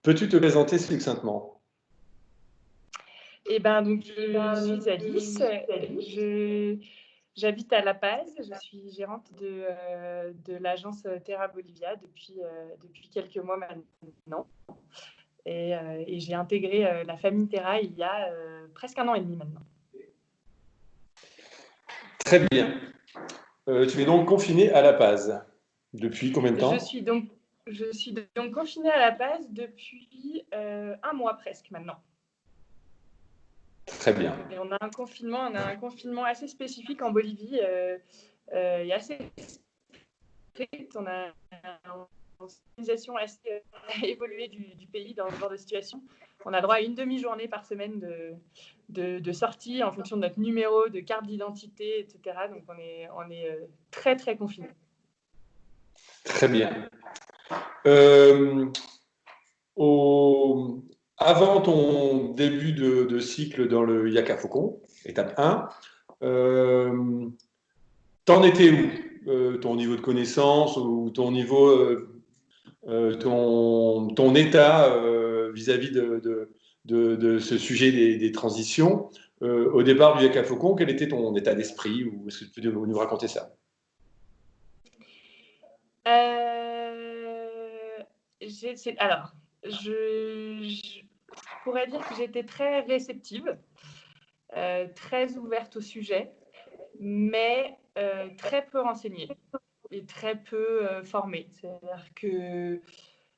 Peux-tu te présenter succinctement? Donc, je suis Alice. J'habite à La Paz. Je suis gérante de l'agence Terra Bolivia depuis quelques mois maintenant. Et j'ai intégré la famille Terra il y a presque 1 an et demi maintenant. Très bien. Tu es donc confiné à La Paz. Depuis combien de temps? Je suis donc confinée à La Paz depuis 1 mois presque maintenant. Très bien. Et on a un confinement assez spécifique en Bolivie et assez strict. On a une organisation assez évoluée du pays dans ce genre de situation. On a droit à une demi-journée par semaine de sortie en fonction de notre numéro de carte d'identité, etc. Donc on est très très confinés. Très bien. Avant ton début de cycle dans le Yaka Faucon, étape 1, t'en étais où? Ton niveau de connaissance ou ton niveau, ton état vis-à-vis de ce sujet des transitions. Au départ du Yaka Faucon, quel était ton état d'esprit? Ou est-ce que tu peux nous raconter ça? Alors, je pourrais dire que j'étais très réceptive, très ouverte au sujet, mais très peu renseignée et très peu formée. C'est-à-dire que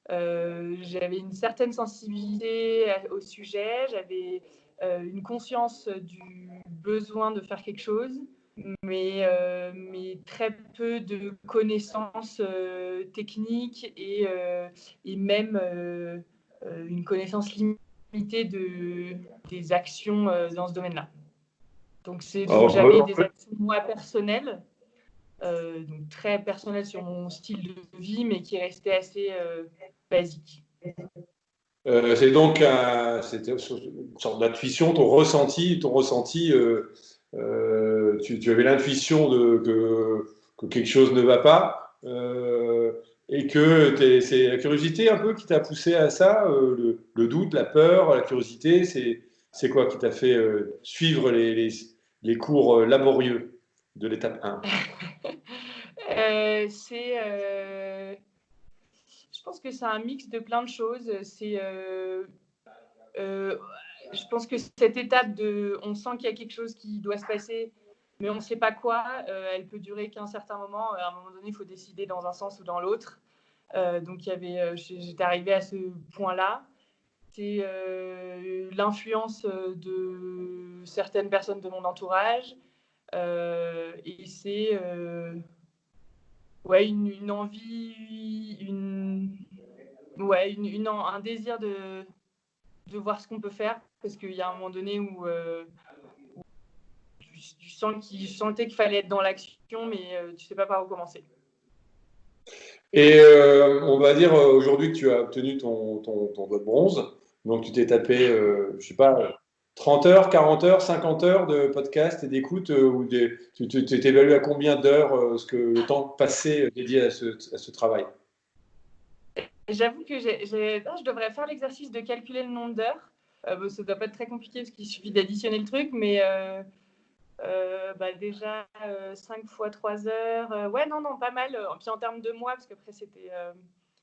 j'avais une certaine sensibilité au sujet, j'avais une conscience du besoin de faire quelque chose, mais très peu de connaissances techniques et même une connaissance limitée des actions dans ce domaine-là. Donc j'avais des actions moi personnelles, donc très personnelles sur mon style de vie, mais qui restaient assez basiques. C'est donc c'était une sorte d'intuition, ton ressenti, tu avais l'intuition que quelque chose ne va pas, et que c'est la curiosité un peu qui t'a poussé à ça, le doute, la peur, la curiosité, c'est quoi qui t'a fait suivre les cours laborieux de l'étape 1? Je pense que c'est un mix de plein de choses. Je pense que cette étape on sent qu'il y a quelque chose qui doit se passer, mais on ne sait pas quoi. Elle peut durer qu'un certain moment. À un moment donné, il faut décider dans un sens ou dans l'autre. Donc, j'étais arrivée à ce point-là. C'est l'influence de certaines personnes de mon entourage. Et c'est une envie, un désir de voir ce qu'on peut faire, parce qu'il y a un moment donné où tu sentais qu'il fallait être dans l'action, mais tu ne sais pas par où commencer. Et on va dire aujourd'hui que tu as obtenu ton doigt de bronze, donc tu t'es tapé, je sais pas, 30 heures, 40 heures, 50 heures de podcast et d'écoute, tu t'évalues à combien d'heures le temps passé dédié à ce travail? J'avoue que je devrais faire l'exercice de calculer le nombre d'heures. Ça ne doit pas être très compliqué parce qu'il suffit d'additionner le truc, mais déjà 5 fois 3 heures. Ouais, non, pas mal. Puis en termes de mois, parce qu'après c'était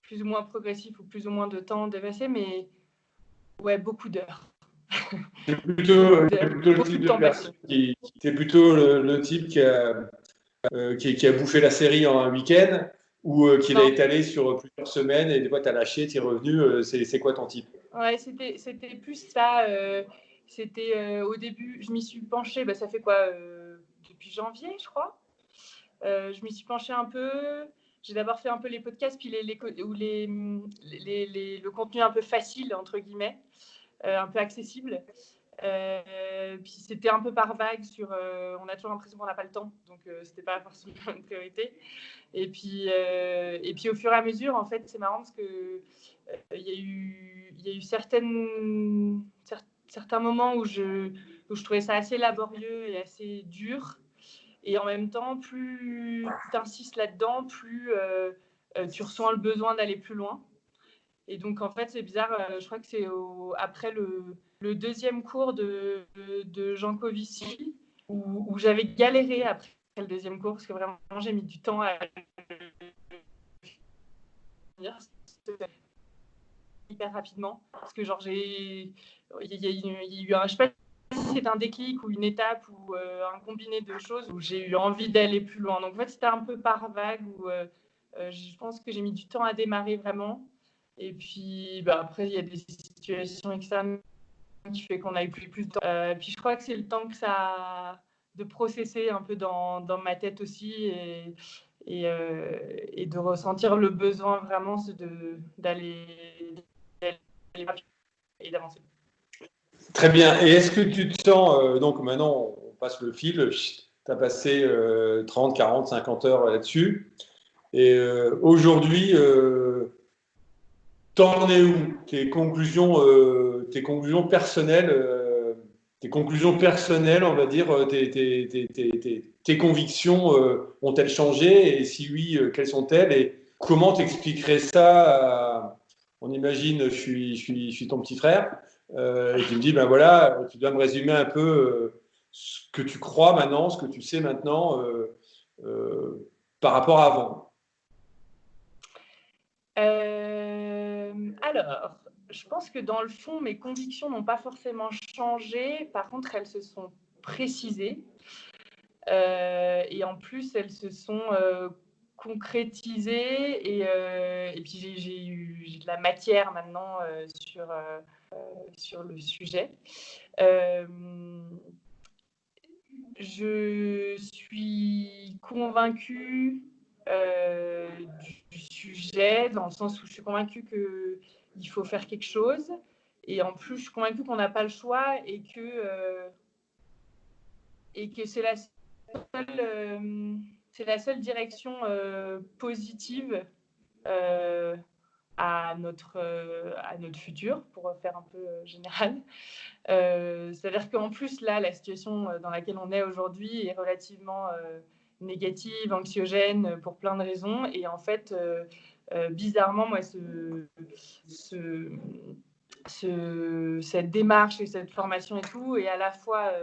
plus ou moins progressif ou plus ou moins de temps dépassé, mais ouais, beaucoup d'heures. C'est plutôt le type de personne c'est plutôt le type qui a bouffé la série en un week-end ou qui l'a étalé sur plusieurs semaines et des fois tu as lâché, tu es revenu. C'est quoi ton type? Ouais, c'était plus ça. C'était au début, je m'y suis penchée, ça fait quoi depuis janvier, je crois. Je m'y suis penchée un peu. J'ai d'abord fait un peu les podcasts, puis le contenu un peu facile, entre guillemets, un peu accessible. Puis c'était un peu par vague on a toujours l'impression qu'on n'a pas le temps, donc c'était pas forcément une priorité. Et puis au fur et à mesure, en fait, c'est marrant parce que il y a eu certains moments où je trouvais ça assez laborieux et assez dur. Et en même temps, plus tu insistes là-dedans, plus tu ressens le besoin d'aller plus loin. Et donc, en fait, c'est bizarre, je crois que c'est après le deuxième cours de Jean Covici, où j'avais galéré après le deuxième cours, parce que vraiment, j'ai mis du temps à finir hyper rapidement. Parce que, genre, il y a eu un, je sais pas si c'est un déclic ou une étape ou un combiné de choses où j'ai eu envie d'aller plus loin. Donc, en fait, c'était un peu par vague où je pense que j'ai mis du temps à démarrer vraiment. Et puis, après, il y a des situations externes qui fait qu'on a eu plus de temps. Puis, je crois que c'est le temps que ça a de processer un peu dans ma tête aussi et de ressentir le besoin vraiment d'aller et d'avancer. Très bien. Et est-ce que tu te sens, donc maintenant on passe le fil, tu as passé 30, 40, 50 heures là-dessus, et aujourd'hui, t'en es où? Tes conclusions personnelles, on va dire, tes convictions ont-elles changé? Et si oui, quelles sont-elles? Et comment t'expliquerais ça on imagine, je suis ton petit frère, et tu me dis, ben voilà, tu dois me résumer un peu ce que tu crois maintenant, ce que tu sais maintenant par rapport à avant. Alors, je pense que dans le fond, mes convictions n'ont pas forcément changé. Par contre, elles se sont précisées. Et en plus, elles se sont concrétisées. Et puis, j'ai de la matière maintenant sur le sujet. Je suis convaincue du sujet, dans le sens où je suis convaincue qu'il faut faire quelque chose. Et en plus, je suis convaincue qu'on n'a pas le choix et que c'est la seule direction positive à notre futur, pour faire un peu général. C'est-à-dire qu'en plus, là, la situation dans laquelle on est aujourd'hui est relativement négative, anxiogène, pour plein de raisons. Et en fait, bizarrement, moi, cette démarche et cette formation et tout est à la fois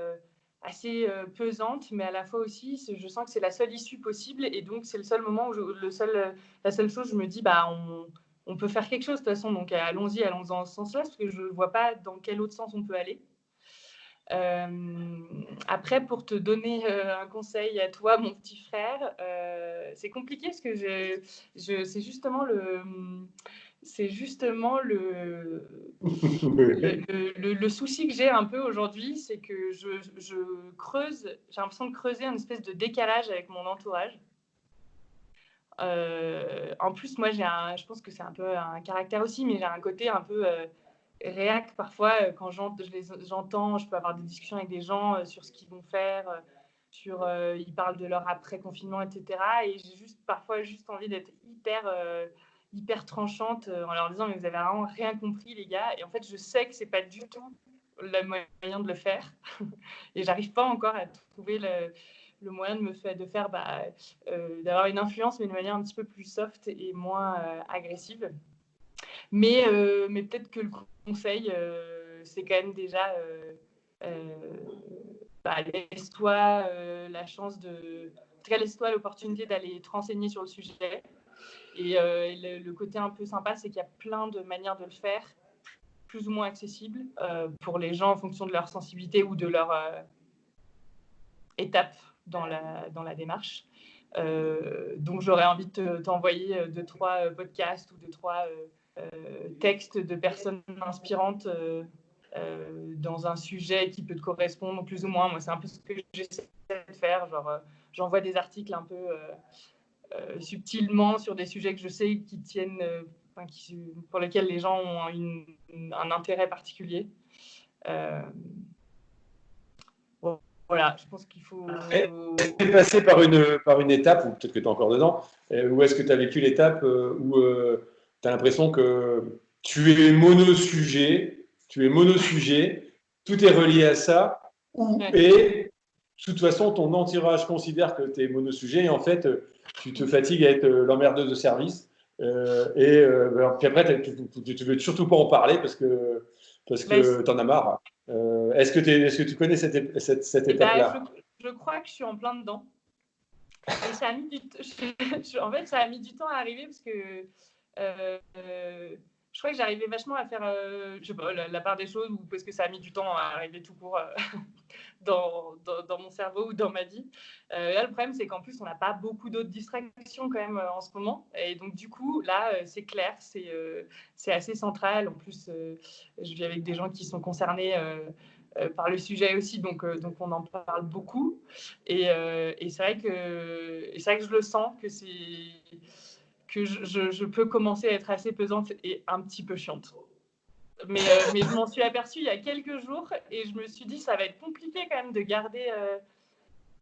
assez pesante, mais à la fois aussi, je sens que c'est la seule issue possible. Et donc, c'est le seul moment où la seule chose, je me dis, on peut faire quelque chose de toute façon, donc allons dans ce sens-là, parce que je ne vois pas dans quel autre sens on peut aller. Après, pour te donner un conseil à toi, mon petit frère, c'est compliqué parce que c'est justement le souci que j'ai un peu aujourd'hui, c'est que je creuse, j'ai l'impression de creuser une espèce de décalage avec mon entourage. En plus, moi, je pense que c'est un peu un caractère aussi, mais j'ai un côté un peu réac parfois quand j'entends, je peux avoir des discussions avec des gens sur ce qu'ils vont faire, ils parlent de leur après-confinement, etc. Et j'ai parfois envie d'être hyper tranchante en leur disant, mais vous avez vraiment rien compris, les gars. Et en fait, je sais que c'est pas du tout le moyen de le faire. Et j'arrive pas encore à trouver le moyen d'avoir une influence, mais de manière un petit peu plus soft et moins agressive. Mais peut-être que le conseil, c'est quand même déjà laisse-toi la chance de... En tout cas, laisse-toi l'opportunité d'aller te renseigner sur le sujet. Et le côté un peu sympa, c'est qu'il y a plein de manières de le faire, plus ou moins accessibles pour les gens en fonction de leur sensibilité ou de leur étape dans la démarche. Donc, j'aurais envie de t'envoyer 2-3 podcasts ou 2-3 textes de personnes inspirantes dans un sujet qui peut te correspondre plus ou moins. Moi, c'est un peu ce que j'essaie de faire. J'envoie des articles un peu subtilement sur des sujets que je sais qui tiennent, pour lesquels les gens ont un intérêt particulier. Voilà, je pense qu'il faut... Tu es passé par une étape, ou peut-être que tu es encore dedans, ou est-ce que tu as vécu l'étape où tu as l'impression que tu es monosujet, tout est relié à ça, et de toute façon, ton entourage considère que tu es monosujet, et en fait, tu te fatigues à être l'emmerdeuse de service, Puis après, tu veux surtout pas en parler parce que Ben, tu en as marre. Est-ce que tu connais cette étape-là? je crois que je suis en plein dedans. Et ça a mis en fait, ça a mis du temps à arriver parce que je crois que j'arrivais vachement à faire je sais pas, la part des choses ou parce que ça a mis du temps à arriver tout court dans mon cerveau ou dans ma vie. Là, le problème, c'est qu'en plus, on n'a pas beaucoup d'autres distractions quand même en ce moment. Et donc, du coup, là, c'est clair, c'est assez central. En plus, je vis avec des gens qui sont concernés par le sujet aussi, donc on en parle beaucoup. Et c'est vrai que je le sens, que je peux commencer à être assez pesante et un petit peu chiante. Mais je m'en suis aperçue il y a quelques jours et je me suis dit ça va être compliqué quand même de garder.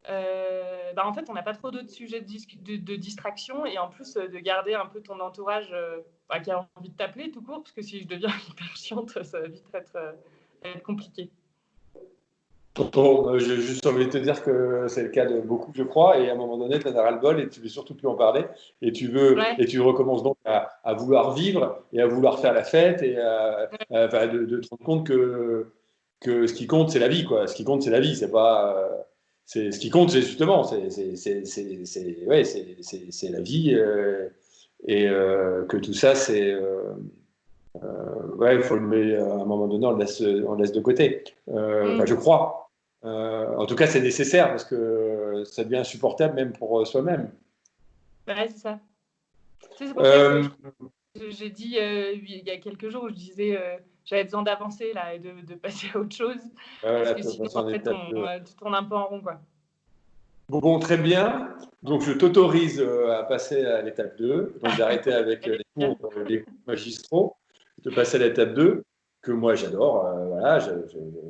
En fait, on n'a pas trop d'autres sujets de distraction et en plus de garder un peu ton entourage qui a envie de t'appeler tout court, parce que si je deviens hyper chiante, ça va vite être compliqué. Bon, j'ai juste envie de te dire que c'est le cas de beaucoup, je crois, et à un moment donné, tu en as ras-le-bol et tu veux surtout plus en parler, et tu recommences donc à vouloir vivre et à vouloir faire la fête et de te rendre compte que ce qui compte, c'est la vie, quoi. Ce qui compte, c'est la vie, c'est pas. Ce qui compte, c'est justement, c'est la vie et que tout ça, il faut le mettre à un moment donné, on laisse de côté. Je crois. En tout cas, c'est nécessaire parce que ça devient insupportable même pour soi-même. Ouais, c'est ça. C'est pour ça que j'ai dit il y a quelques jours où je disais j'avais besoin d'avancer là et de passer à autre chose. Parce que sinon, en fait, tu tournes un peu en rond, quoi. Bon, très bien. Donc, je t'autorise à passer à l'étape 2, donc d'arrêter avec les cours magistraux, de passer à l'étape 2, que moi j'adore. Je trouve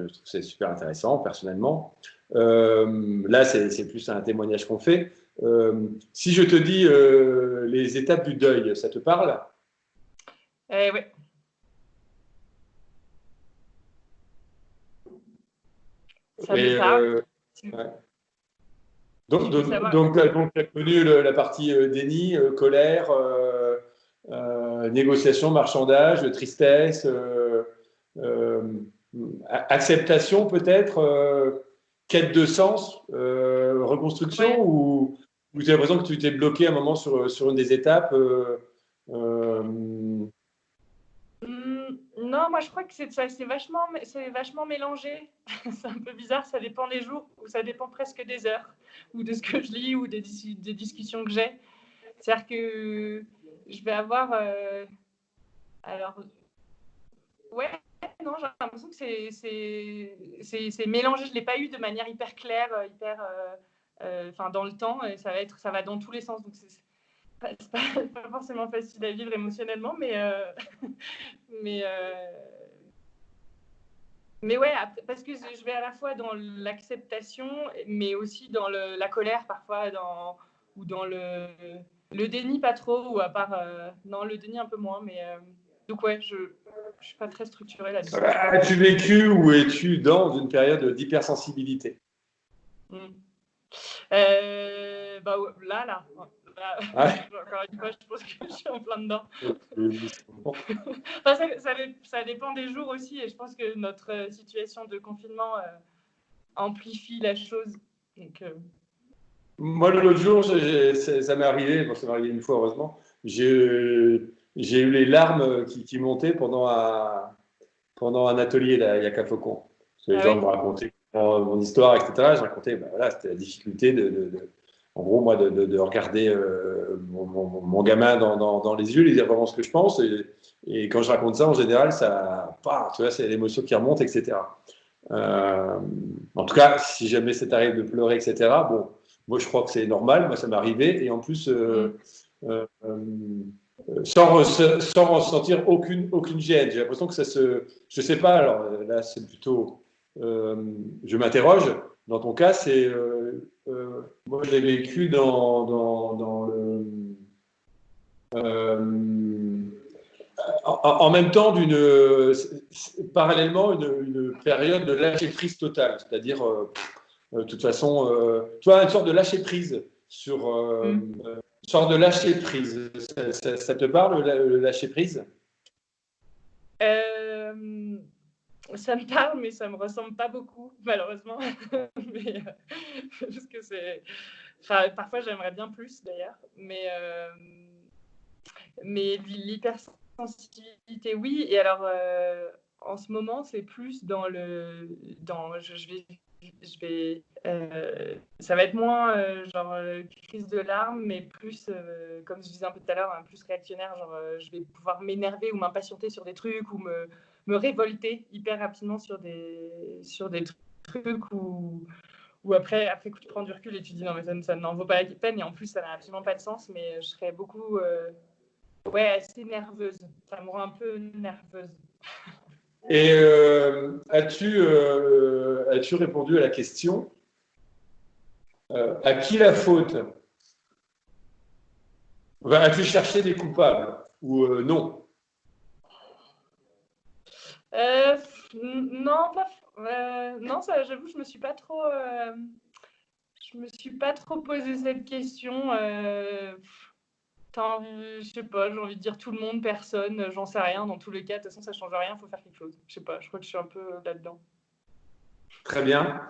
que c'est super intéressant personnellement. Là, c'est plus un témoignage qu'on fait. Si je te dis les étapes du deuil, ça te parle? Oui. Ça me parle. Ouais. Donc, tu as connu la partie déni, colère, négociation, marchandage, tristesse, acceptation peut-être, quête de sens, reconstruction, ou tu as l'impression que tu t'es bloqué à un moment sur une des étapes Non, moi je crois que c'est vachement mélangé. C'est un peu bizarre, ça dépend des jours ou ça dépend presque des heures ou de ce que je lis ou des discussions que j'ai. C'est-à-dire que je vais avoir... alors, ouais, non, j'ai l'impression que c'est mélangé. Je ne l'ai pas eu de manière hyper claire, dans le temps. Et ça va dans tous les sens. Donc, c'est pas forcément facile à vivre émotionnellement, mais ouais, parce que je vais à la fois dans l'acceptation, mais aussi dans la colère parfois, ou dans le déni pas trop, ou à part non, le déni un peu moins, mais donc ouais, je suis pas très structurée là-dessus. As-tu vécu ou es-tu dans une période d'hypersensibilité? Là. Encore une fois, je pense que je suis en plein dedans. Ça dépend des jours aussi, et je pense que notre situation de confinement amplifie la chose. Donc, moi, l'autre jour, ça m'est arrivé, ça m'est arrivé une fois, heureusement, j'ai eu les larmes qui montaient pendant un atelier là, il y a qu'à Faucon. Les gens me racontaient mon histoire, etc. Je racontais, c'était la difficulté en gros, moi, de regarder mon gamin dans les yeux, lui dire vraiment ce que je pense. Et quand je raconte ça, en général, tu vois, c'est l'émotion qui remonte, etc. En tout cas, si jamais ça t'arrive de pleurer, etc., bon, moi, je crois que c'est normal. Moi, ça m'est arrivé. Et en plus, sans ressentir aucune gêne. J'ai l'impression que je sais pas, alors là, c'est plutôt... je m'interroge. Dans ton cas, moi, je l'ai vécu dans le... en même temps, parallèlement, une période de lâcher-prise totale. C'est-à-dire, de toute façon, tu vois, une sorte de lâcher-prise sur sorte de lâcher prise. Ça te parle, le lâcher prise? Ça me parle, mais ça me ressemble pas beaucoup, malheureusement. mais, parce que c'est... Enfin, parfois, j'aimerais bien plus, d'ailleurs. Mais l'hypersensibilité, oui. Et alors, en ce moment, c'est plus dans le... ça va être moins genre crise de larmes, mais plus, comme je disais un peu tout à l'heure, plus réactionnaire. Genre, je vais pouvoir m'énerver ou m'impatienter sur des trucs ou me révolter hyper rapidement sur des trucs ou après que tu prends du recul et tu dis non, mais ça n'en vaut pas la peine et en plus, ça n'a absolument pas de sens. Mais je serais beaucoup assez nerveuse. Ça me rend un peu nerveuse. Et as-tu répondu à la question à qui la faute? As-tu cherché des coupables ou non? Non, non, ça, j'avoue, je me suis pas trop posé cette question. Je sais pas, j'ai envie de dire tout le monde, personne, j'en sais rien. Dans tous les cas, de toute façon, ça change rien, il faut faire quelque chose. Je sais pas, je crois que je suis un peu là-dedans. Très bien.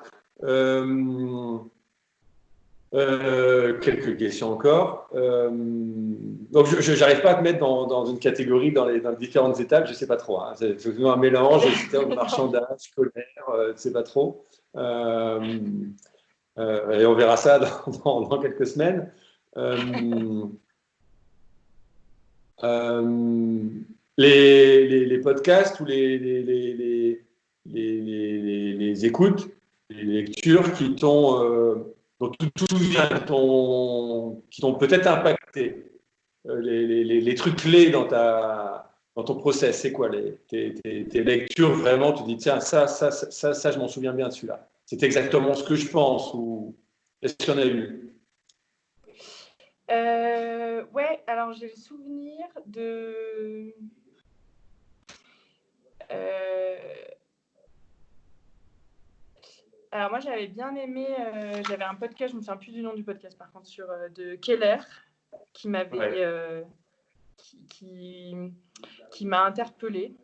Quelques questions encore. Donc, je n'arrive pas à te mettre dans une catégorie dans les différentes étapes, je ne sais pas trop. Hein. C'est un mélange, marchandage, scolaire, je ne sais pas trop. Et on verra ça dans quelques semaines. Les podcasts ou les écoutes, les lectures dont tout vient, qui t'ont peut-être impacté, les trucs clés dans ton process, c'est quoi tes lectures vraiment, tu dis tiens, ça, je m'en souviens bien de celui-là. C'est exactement ce que je pense ou est-ce qu'il y en a eu? Ouais, alors j'ai le souvenir de... Alors moi j'avais bien aimé, j'avais un podcast, je me souviens plus du nom du podcast par contre, de Keller, qui m'avait... qui m'a interpellée.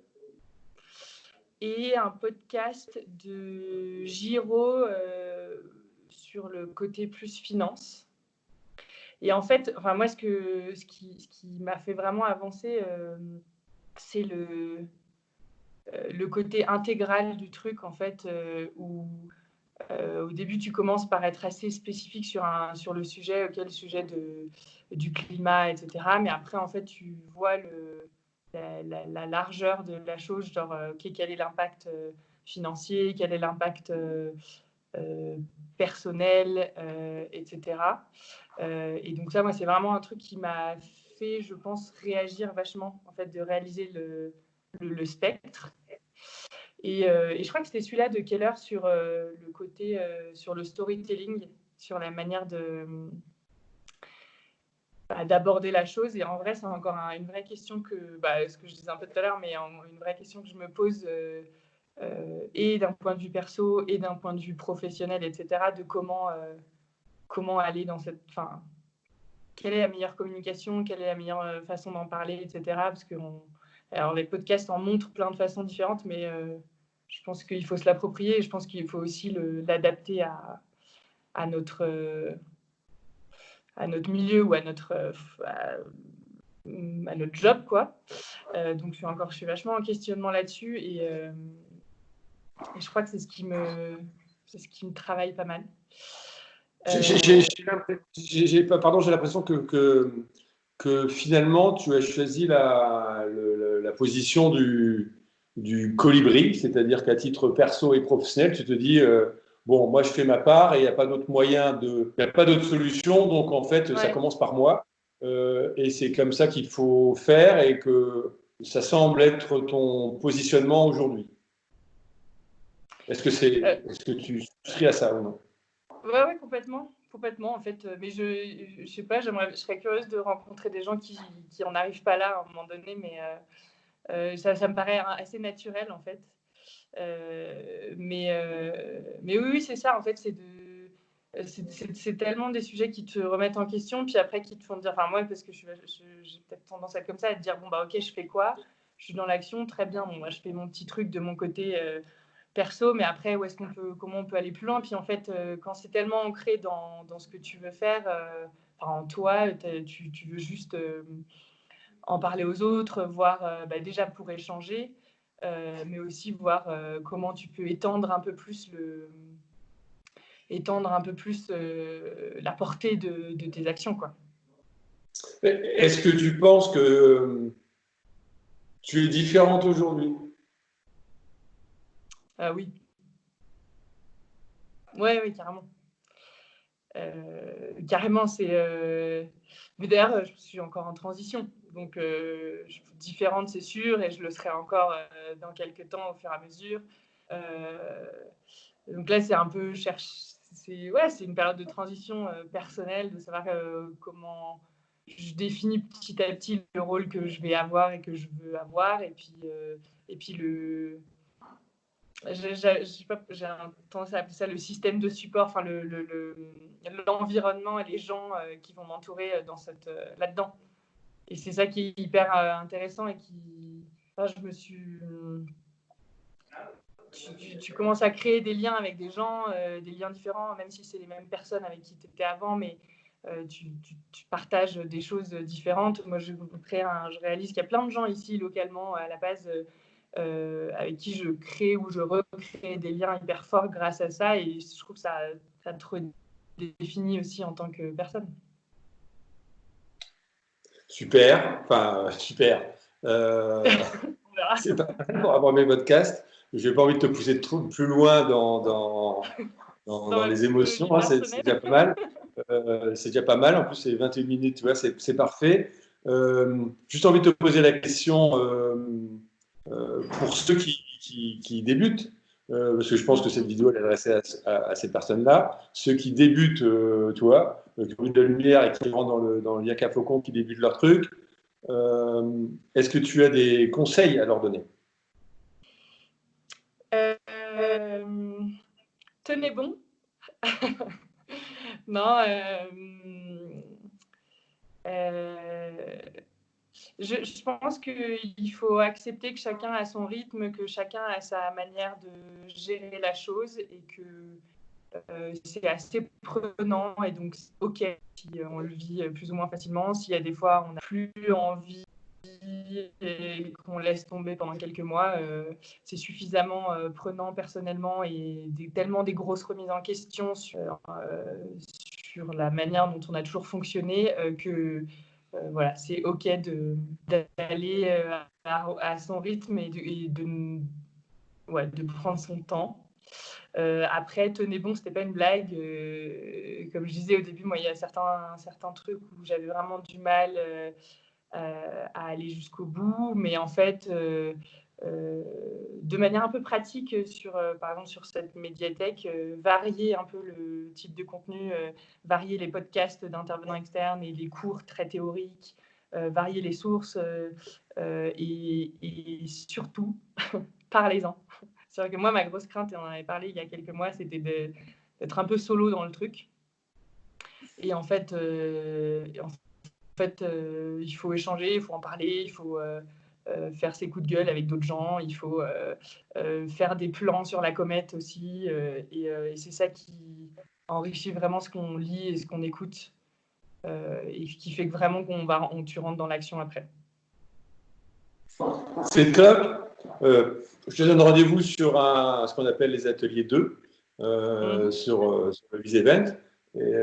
Et un podcast de Giro sur le côté plus finance. Et en fait, enfin, moi, ce qui m'a fait vraiment avancer, c'est le côté intégral du truc, en fait, où au début, tu commences par être assez spécifique sur le sujet, le sujet du climat, etc. Mais après, en fait, tu vois la largeur de la chose, genre, quel est l'impact financier, quel est l'impact personnel, etc. Et donc ça, moi, c'est vraiment un truc qui m'a fait, je pense, réagir vachement, en fait, de réaliser le spectre. Et je crois que c'était celui-là de Keller sur le côté, sur le storytelling, sur la manière d'aborder la chose. Et en vrai, c'est encore une vraie question ce que je disais un peu tout à l'heure, mais une vraie question que je me pose, et d'un point de vue perso, et d'un point de vue professionnel, etc., de comment aller dans cette... Enfin, quelle est la meilleure communication, quelle est la meilleure façon d'en parler, etc. Parce que alors, les podcasts en montrent plein de façons différentes, mais je pense qu'il faut se l'approprier et je pense qu'il faut aussi l'adapter à notre milieu ou à notre job, quoi. Donc je suis vachement en questionnement là-dessus et je crois que c'est ce qui me travaille pas mal. J'ai l'impression que finalement tu as choisi la position du colibri, c'est-à-dire qu'à titre perso et professionnel, tu te dis bon, moi je fais ma part et il n'y a pas d'autre moyen, il n'y a pas d'autre solution, donc en fait ça commence par moi et c'est comme ça qu'il faut faire et que ça semble être ton positionnement aujourd'hui. Est-ce que tu souscris à ça ou non? Ouais, complètement, en fait. Mais je sais pas, je serais curieuse de rencontrer des gens qui en arrivent pas là à un moment donné, mais ça me paraît assez naturel, en fait. Mais oui, c'est ça, en fait, c'est c'est tellement des sujets qui te remettent en question, puis après qui te font dire, enfin moi, parce que j'ai peut-être tendance à être comme ça, à te dire, bon, bah ok, je fais quoi? Je suis dans l'action, très bien, bon, moi, je fais mon petit truc de mon côté perso, mais après, comment on peut aller plus loin? Puis en fait, quand c'est tellement ancré dans ce que tu veux faire, en toi, tu veux juste en parler aux autres, voir déjà pour échanger, mais aussi voir comment tu peux étendre un peu plus la portée de tes actions, quoi. Est-ce que tu penses que tu es différente aujourd'hui? Oui. Oui, carrément. Carrément, mais d'ailleurs, je suis encore en transition. Donc, différente, c'est sûr, et je le serai encore dans quelques temps au fur et à mesure. Donc là, c'est un peu c'est une période de transition personnelle, de savoir comment je définis petit à petit le rôle que je vais avoir et que je veux avoir, et puis j'ai tendance à appeler ça le système de support, enfin l'environnement et les gens qui vont m'entourer là-dedans. Et c'est ça qui est hyper intéressant, et je me suis tu commences à créer des liens avec des gens, des liens différents, même si c'est les mêmes personnes avec qui tu étais avant, mais tu partages des choses différentes. Moi, je réalise qu'il y a plein de gens ici, localement, à la base, avec qui je crée ou je recrée des liens hyper forts grâce à ça, et je trouve que ça te redéfinit aussi en tant que personne. Super, enfin, super. C'est pas mal pour avoir mes podcasts. Je n'ai pas envie de te pousser plus loin dans les émotions, hein, c'est déjà pas mal. C'est déjà pas mal. En plus, c'est 21 minutes, tu vois, c'est parfait. Juste envie de te poser la question pour ceux qui débutent, parce que je pense que cette vidéo elle est adressée à ces personnes-là, ceux qui débutent, tu vois, qui ont eu de la lumière et qui rentrent dans le Yaka Faucon, qui débutent leur truc. Est-ce que tu as des conseils à leur donner? Tenez bon. Non, je pense qu'il faut accepter que chacun a son rythme, que chacun a sa manière de gérer la chose, et que c'est assez prenant, et donc c'est OK si on le vit plus ou moins facilement. S'il y a des fois on n'a plus envie et qu'on laisse tomber pendant quelques mois, c'est suffisamment prenant personnellement, et tellement des grosses remises en question sur la manière dont on a toujours fonctionné, que voilà, c'est OK d'aller à son rythme, et de prendre son temps. Après, tenez bon, c'était pas une blague. Comme je disais au début, moi, il y a certains trucs où j'avais vraiment du mal à aller jusqu'au bout, mais en fait, de manière un peu pratique, par exemple sur cette médiathèque, varier un peu le type de contenu, varier les podcasts d'intervenants externes et les cours très théoriques, varier les sources, et surtout, parlez-en. C'est vrai que moi, ma grosse crainte, et on en avait parlé il y a quelques mois, c'était d'être un peu solo dans le truc. Et en fait, il faut échanger, il faut en parler, il faut faire ses coups de gueule avec d'autres gens, il faut faire des plans sur la comète aussi. Et c'est ça qui enrichit vraiment ce qu'on lit et ce qu'on écoute, et qui fait que vraiment tu rentres dans l'action après. C'est top. Je te donne rendez-vous sur ce qu'on appelle les ateliers 2 sur le Vise Event. Et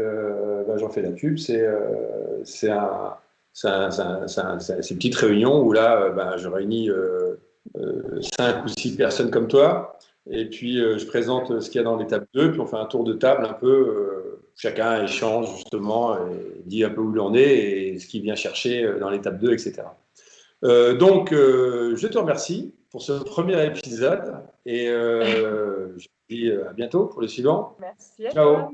j'en fais la pub. C'est ces petites réunions où là, je réunis 5 ou 6 personnes comme toi. Et puis, je présente ce qu'il y a dans l'étape 2. Puis, on fait un tour de table un peu. Chacun échange justement et dit un peu où il en est et ce qu'il vient chercher dans l'étape 2, etc. Donc, je te remercie pour ce premier épisode et je te dis à bientôt pour le suivant. Merci à Ciao. toi.